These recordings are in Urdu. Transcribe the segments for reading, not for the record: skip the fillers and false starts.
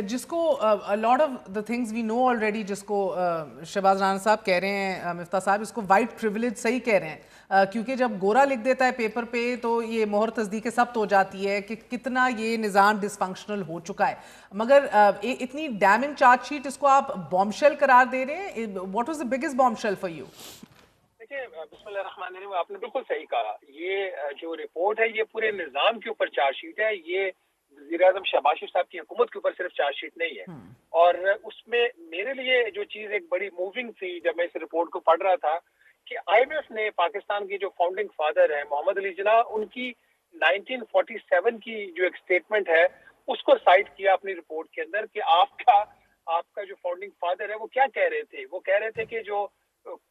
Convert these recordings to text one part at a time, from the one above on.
جس کو lot of the things we know already, جس کو شہباز رانا صاحب کہہ رہے ہیں، مفتاح صاحب اس کو وائٹ پریویلیج صحیح کہہ رہے ہیں، کیونکہ جب گورا لکھ دیتا ہے پیپر پہ تو یہ مہر تصدیق ثبت ہو جاتی ہے کہ کتنا یہ نظام ڈس فنکشنل ہو چکا ہے. مگر اتنی ڈیمنگ چارج شیٹ، اس کو آپ بام شیل قرار دے رہے ہیں. What was the biggest bombshell for you? دیکھیے، بسم اللہ الرحمن الرحیم، آپ نے بالکل صحیح کہا. یہ جو رپورٹ ہے یہ پورے نظام کے اوپر چارج شیٹ ہے. یہ وزیر اعظم شہباز شریف صاحب کی حکومت کے اوپر صرف چارج شیٹ نہیں ہے. اور اس میں میرے لیے جو چیز ایک بڑی موونگ تھی جب میں اس رپورٹ کو پڑھ رہا تھا کہ آئی ایم ایف نے پاکستان کی جو فاؤنڈنگ فادر ہیں محمد علی جناح، ان کی 1947 کی جو ایک سٹیٹمنٹ ہے اس کو سائٹ کیا اپنی رپورٹ کے اندر کہ آپ کا جو فاؤنڈنگ فادر ہے وہ کیا کہہ رہے تھے. وہ کہہ رہے تھے کہ جو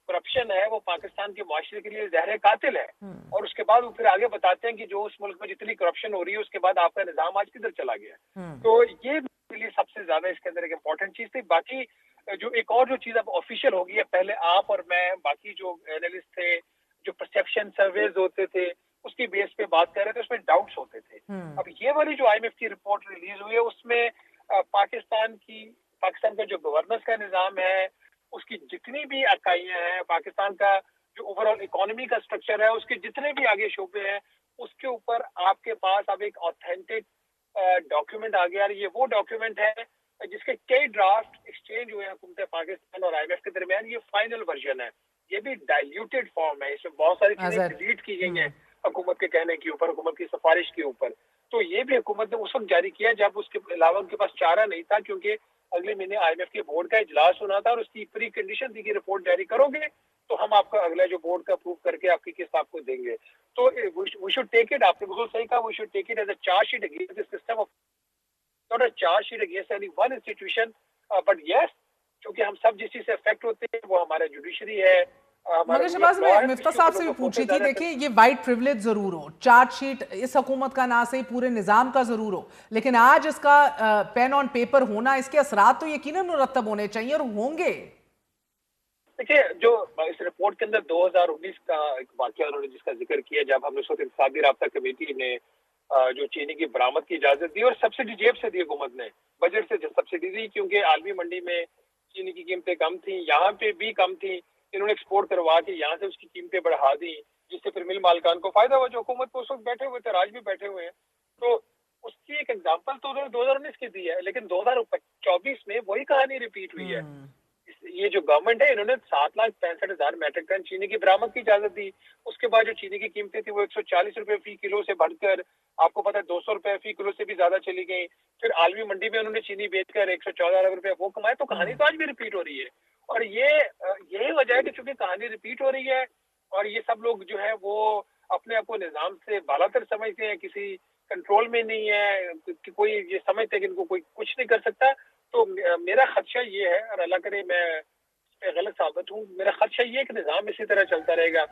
کرپشن ہے وہ پاکستان کے معاشرے کے لیے زہر قاتل ہے. اور اس کے بعد وہ پھر آگے بتاتے ہیں کہ جو اس ملک میں جتنی کرپشن ہو رہی ہے اس کے بعد آپ کا نظام آج کدھر چلا گیا. تو یہ میرے لیے سب سے زیادہ اس کے اندر ایک امپورٹنٹ چیز تھی. باقی جو ایک اور جو چیز اب آفیشیل ہو گئی ہے، پہلے آپ اور میں باقی جو اینالسٹ تھے جو پرسیپشن سرویز ہوتے تھے اس کی بیس پہ بات کر رہے تھے، اس میں ڈاؤٹس ہوتے تھے. اب یہ والی جو آئی ایم ایف کی رپورٹ ریلیز ہوئی ہے اس میں پاکستان کا جو گورننس کا نظام ہے، اس کی جتنی بھی اکائیاں ہیں، پاکستان کا جو اوور آل اکانومی کا سٹرکچر ہے، اس کے جتنے بھی آگے شعبے ہیں، اس کے اوپر آپ کے پاس اب ایک آتھینٹک ڈاکیومنٹ آ گیا. یہ وہ ڈاکیومنٹ ہے جس کے کئی ڈرافٹ ایکسچینج ہوئے ہیں حکومت پاکستان اور آئی ایم ایف کے درمیان. یہ فائنل ورژن ہے، یہ بھی ڈائلیوٹیڈ فارم ہے. اس میں بہت ساری چیزیں ڈیلیٹ کی گئی ہیں حکومت کے کہنے کے اوپر، حکومت کی سفارش کے اوپر. تو یہ بھی حکومت نے اس وقت جاری کیا جب اس کے علاوہ ان کے پاس چارہ نہیں تھا، کیونکہ اگلے مہینے آئی ایم ایف کے بورڈ کا اجلاس ہونا تھا اور اس کی پری کنڈیشن تھی کہ رپورٹ جاری کرو گے تو ہم آپ کا اگلا جو بورڈ کا اپروو کر کے آپ کی قسط آپ کو دیں گے. تو وی شوڈ ٹیک اٹ، آپ نے بالکل صحیح کہا، we should take it as a charge sheet against the system of, not a charge sheet against any one institution. But yes, چونکہ ہم سب جس چیز سے افیکٹ ہوتے ہیں وہ ہمارا جوڈیشری ہے. مگر شہباز میں مفتاح صاحب سے بھی پوچھ رہی تھی، دیکھیں یہ وائٹ پریولیج ضرور ہو، چارج شیٹ اس حکومت کا نہ صحیح پورے نظام کا ضرور ہو، لیکن آج اس کا پین آن پیپر ہونا، اس کے اثرات تو یقیناً مرتب ہونے چاہیے اور ہوں گے. دیکھیے، جو اس رپورٹ کے اندر 2019 کا ایک واقعہ انہوں نے جس کا ذکر کیا، جب ہم نے اس وقت انتخابی رابطہ کمیٹی نے جو چینی کی برآمد کی اجازت دی اور سبسڈی جیب سے دی، حکومت نے بجٹ سے سبسڈی دی کیونکہ عالمی منڈی میں چینی کی قیمتیں کم تھیں، یہاں پہ بھی کم تھیں. انہوں نے ایکسپورٹ کروا کے یہاں سے اس کی قیمتیں بڑھا دی، جس سے پھر مل مالکان کو فائدہ ہوا جو حکومت کو اس وقت بیٹھے ہوئے تھے، آج بھی بیٹھے ہوئے ہیں. تو اس کی ایک ایگزامپل تو 2019 کی دی ہے، لیکن 2024 میں وہی کہانی ریپیٹ ہوئی ہے. یہ جو گورنمنٹ ہے انہوں نے 7,65,000 میٹرک ٹن چینی کی برآمد کی اجازت دی. اس کے بعد جو چینی کی قیمتیں تھیں وہ 140 روپے فی کلو سے بڑھ کر آپ کو پتا ہے 200 روپے فی کلو سے بھی زیادہ چلی گئی. پھر عالمی منڈی میں انہوں نے چینی بیچ کر 114 ارب روپے وہ کمائے. تو کہانی تو آج بھی ریپیٹ ہو رہی ہے، اور یہی وجہ ہے کہ چونکہ کہانی ریپیٹ ہو رہی ہے اور یہ سب لوگ جو ہے وہ اپنے آپ کو نظام سے بالاتر سمجھتے ہیں، کسی کنٹرول میں نہیں ہے، کہ کوئی یہ سمجھتے ہیں کہ ان کو کوئی کچھ نہیں کر سکتا. تو میرا خدشہ یہ ہے، اور اللہ کرے میں غلط ثابت ہوں، میرا خدشہ یہ ہے کہ نظام اسی طرح چلتا رہے گا.